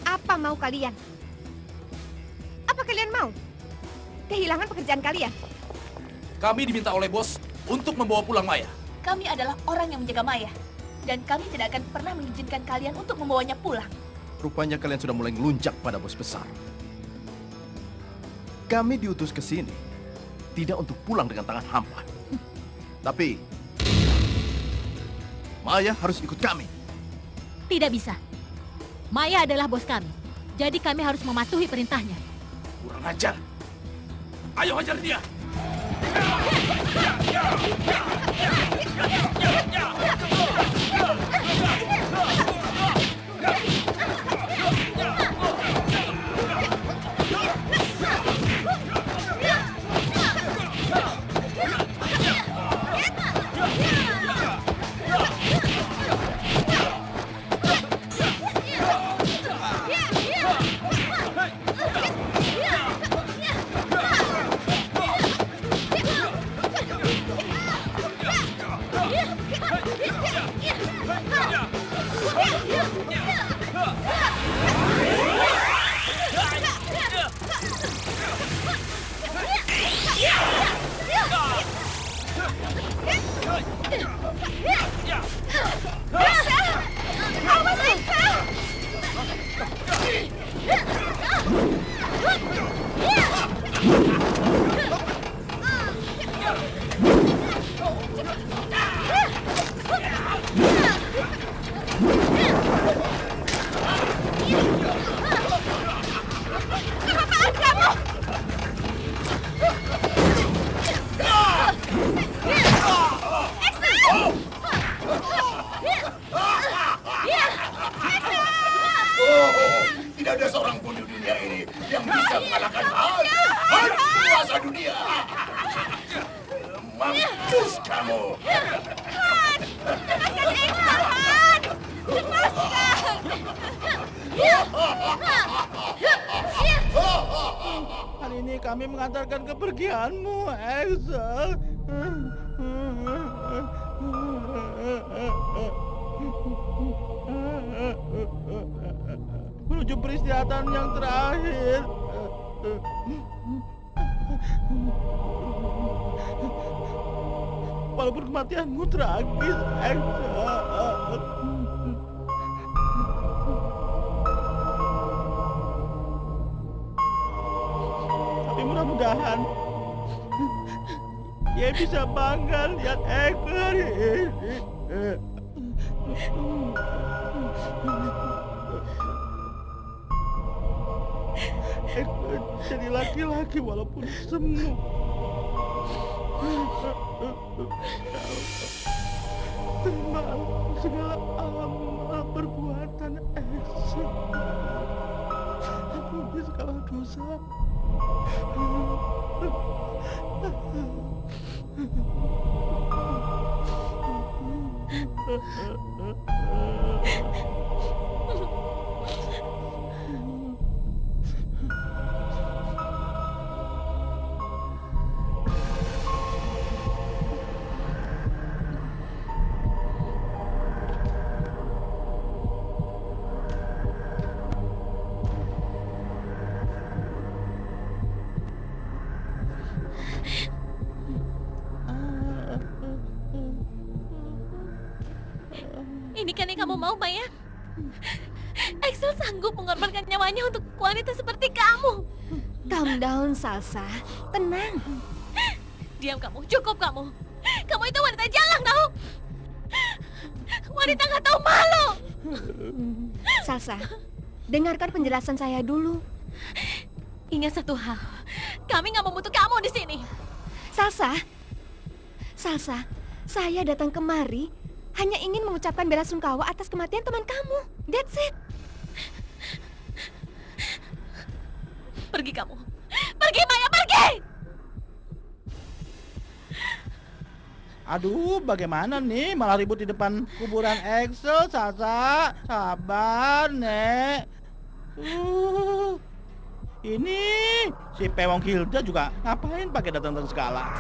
Apa mau kalian? kehilangan pekerjaan kalian? Kami diminta oleh bos untuk membawa pulang Maya. Kami adalah orang yang menjaga Maya. Dan kami tidak akan pernah mengizinkan kalian untuk membawanya pulang. Rupanya kalian sudah mulai ngelunjak pada bos besar. Kami diutus ke sini tidak untuk pulang dengan tangan hampa. Tapi Maya harus ikut kami. Tidak bisa. Maya adalah bos kami. Jadi kami harus mematuhi perintahnya. Kurang ajar. Ayo hajar dia. Tidak ada seorang pun di dunia ini yang bisa mengalahkan Hans. Hans penguasa dunia. Mampus kamu. Hans! Lepaskan Axel, Hans! Lepaskan! Hari ini kami mengantarkan kepergianmu, Axel. Menuju peristirahatan yang terakhir. Walaupun kematianmu tragis, Axel. Tapi mudah-mudahan dia bisa bangga lihat Axel ini. Axel jadi laki-laki walaupun semu. Terima segala amal perbuatan Axel. Ampuni segala dosa. Ini kan yang kamu mau, Maya? Axel sanggup mengorbankan nyawanya untuk wanita seperti kamu. Calm down, Salsa. Tenang. Diam kamu, cukup kamu. Kamu itu wanita jalang, tahu? Wanita nggak tahu malu. Salsa, dengarkan penjelasan saya dulu. Ingat satu hal, kami nggak membutuhkan kamu di sini. Salsa, saya datang kemari hanya ingin mengucapkan bela sungkawa atas kematian teman kamu. That's it. Pergi kamu. Pergi, Maya, pergi! Aduh, bagaimana nih malah ribut di depan kuburan Axel, Sasa. Sabar, Nek. Ini si Pewong Hilda juga ngapain pakai datang segala?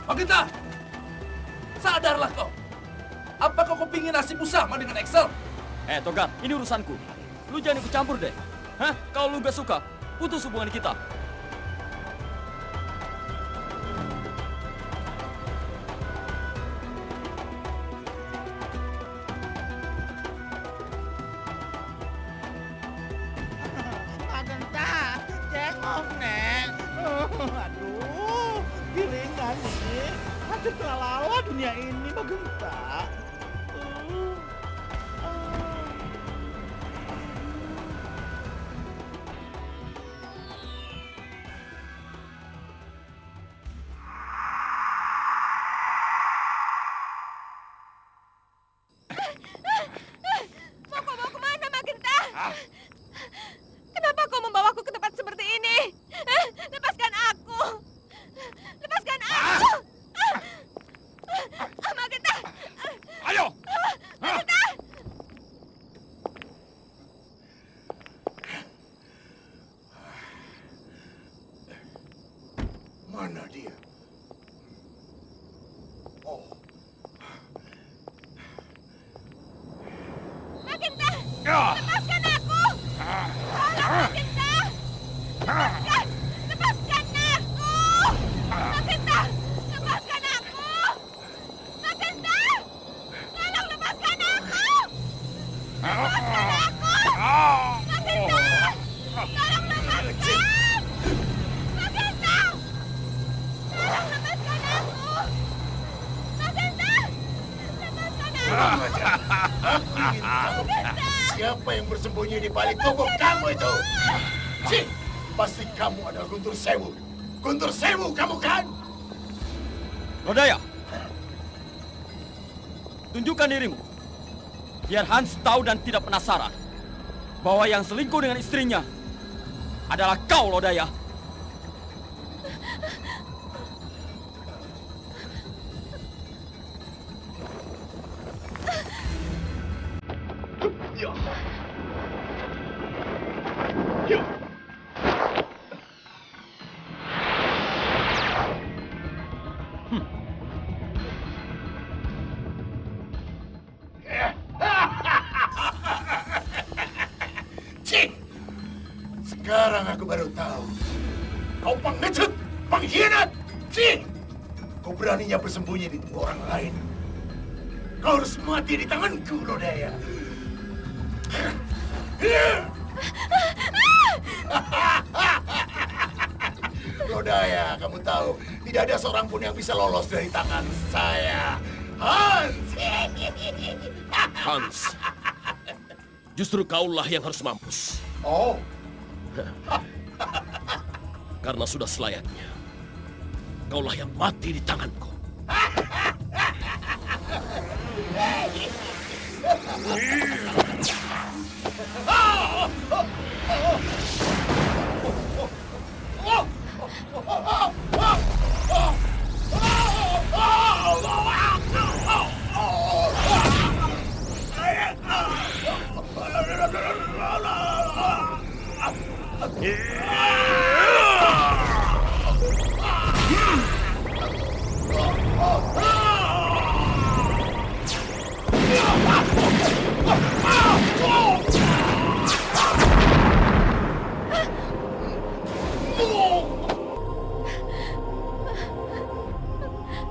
Magenta! Sadarlah kau. Apakah kau pingin nasibmu sama dengan Excel? Togar, ini urusanku. Lu jangan ikut campur deh. Hah? Kalau lu gak suka, putus hubungan kita. Magenta, jengok, Nek. Aduh, gilingan ini. Aduh, terlalu dunia ini, Magenta. Mau kau bawa kemana, Magenta? Kenapa kau membawaku ke tempat seperti ini? Lepaskan aku! Lepaskan aku! Magenta! Ayo! Magenta! Mana dia? Oh, Magenta! Lepaskan aku! Tolong, Magenta! Lepaskan! Lepaskan aku! Magenta! Lepaskan aku! Magenta! Tolong lepaskan aku! Lepaskan aku! Magenta! Tolong lepaskan! Magenta! Tolong lepaskan aku! Magenta! Lepaskan aku! siapa yang bersembunyi di balik tubuh kamu itu? Cih, pasti kamu adalah Guntur Sewu. Guntur Sewu kamu kan? Lodaya, tunjukkan dirimu. Biar Hans tahu dan tidak penasaran bahwa yang selingkuh dengan istrinya adalah kau, Lodaya. Cih, sekarang aku baru tahu. Kau pengecut, pengkhianat. Cih, kau beraninya bersembunyi di tubuh orang lain. Kau harus mati di tanganku, Lodaya. Lodaya, kamu tahu, tidak ada seorang pun yang bisa lolos dari tangan saya. Hans! Hans, justru kaulah yang harus mampus. Oh, Karena sudah selayaknya. Kaulah yang mati di tanganku.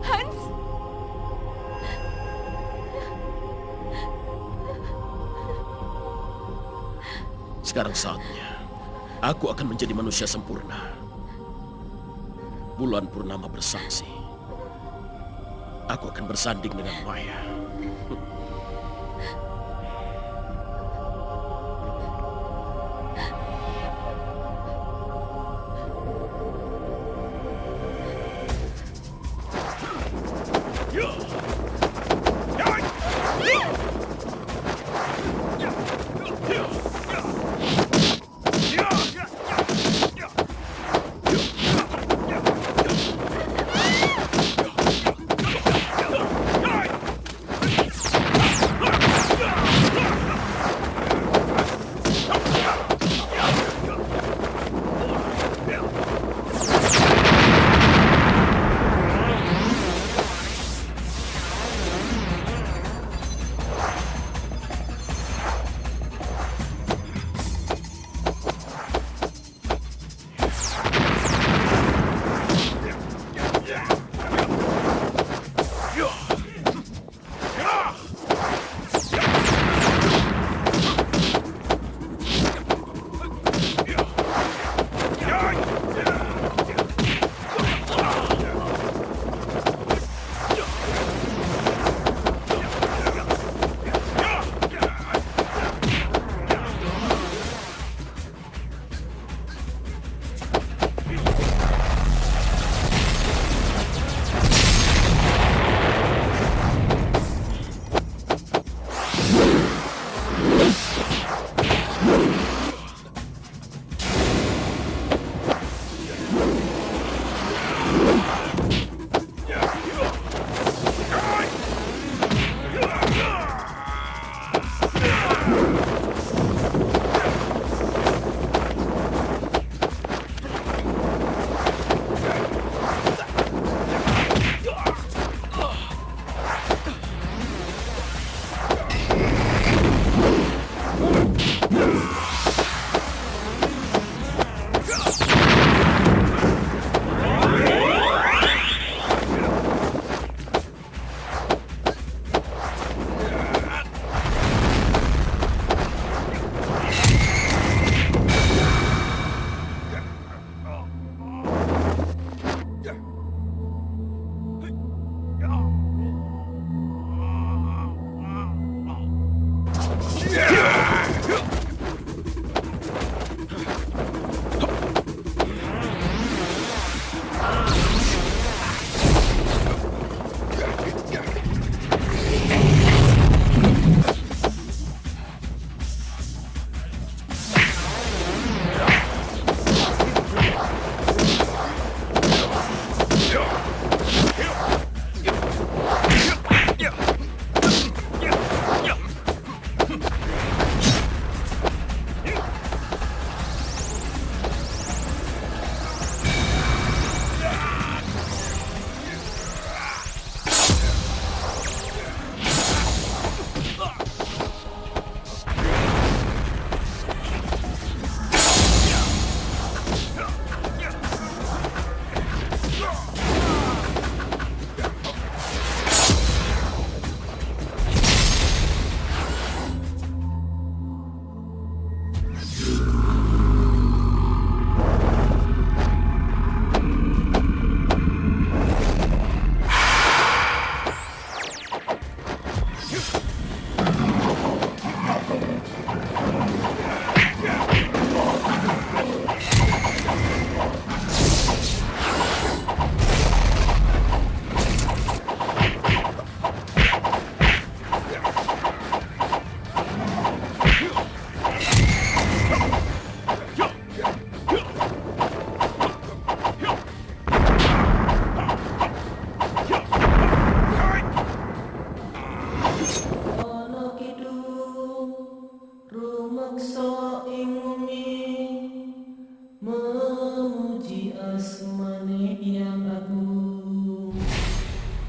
Hans! Sekarang saatnya aku akan menjadi manusia sempurna. Bulan purnama bersaksi. Aku akan bersanding dengan Maya.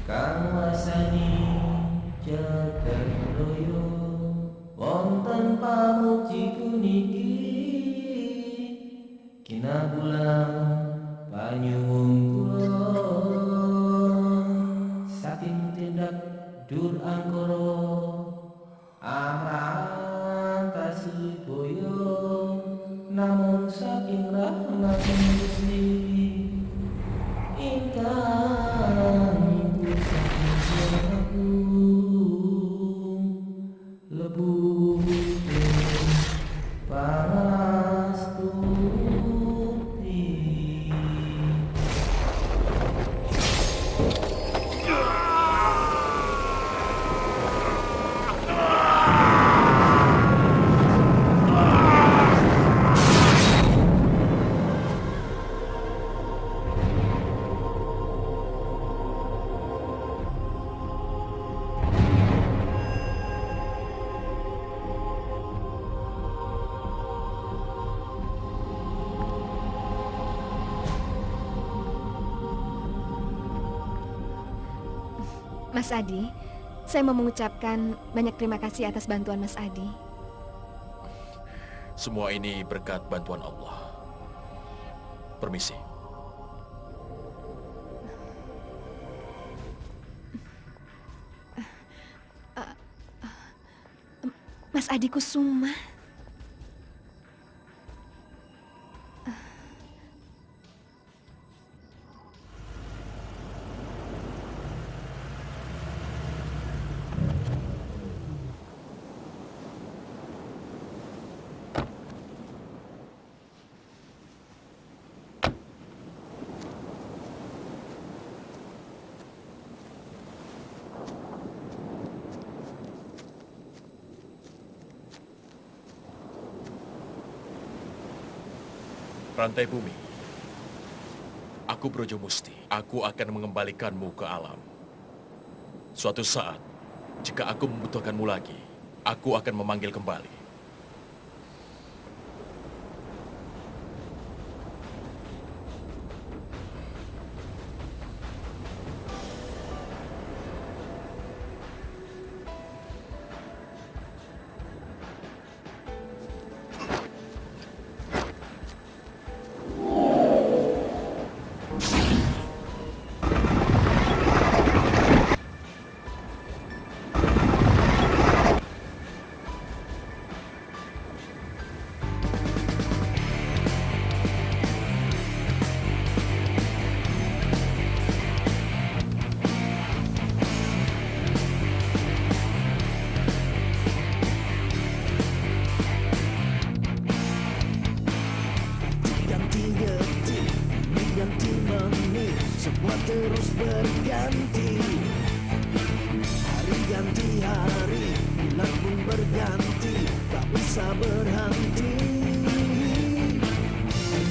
Kang wasani jagat raya wonten pamuji puniki kinabulang panyuwun kula saking tindak dur angkara amran tasih boyo namun saking rahmatipun Gusti ingkang lebu pangastuti. Mas Adi, saya mau mengucapkan banyak terima kasih atas bantuan Mas Adi. Semua ini berkat bantuan Allah. Permisi. Mas Adi Kusuma. Rantai bumi. Aku Brojo Musti. Aku akan mengembalikanmu ke alam. Suatu saat, jika aku membutuhkanmu lagi, aku akan memanggil kembali. terus berganti. Hari ganti hari, bulan pun berganti, tak bisa berhenti.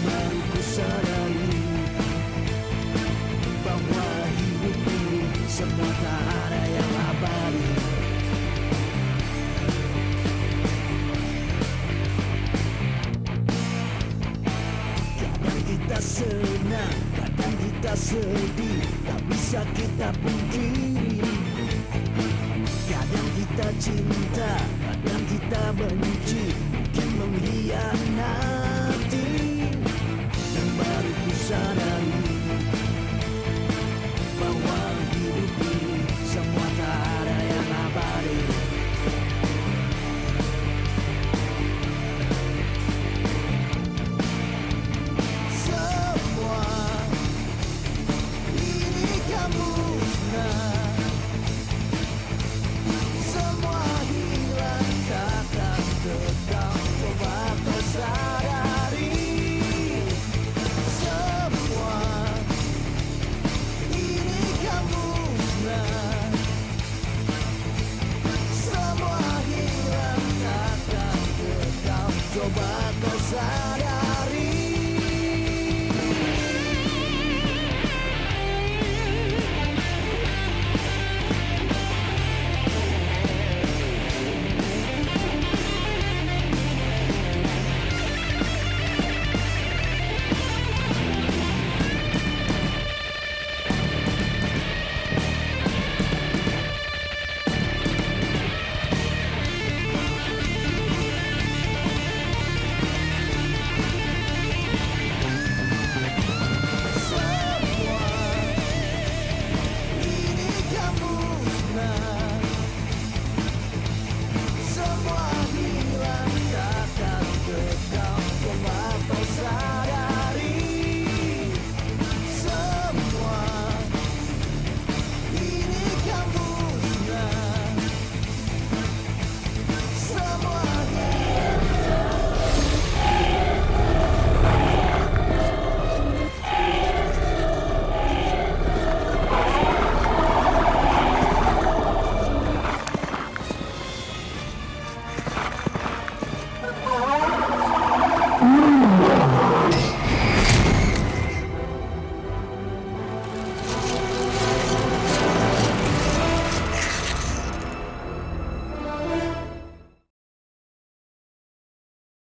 Baru ku sadari bahwa hidup ini semua tak ada yang abadi. Kadang kita senang, kadang kita sedih, tak bisa kita pungkiri. Kadang kita cinta, kadang kita benci,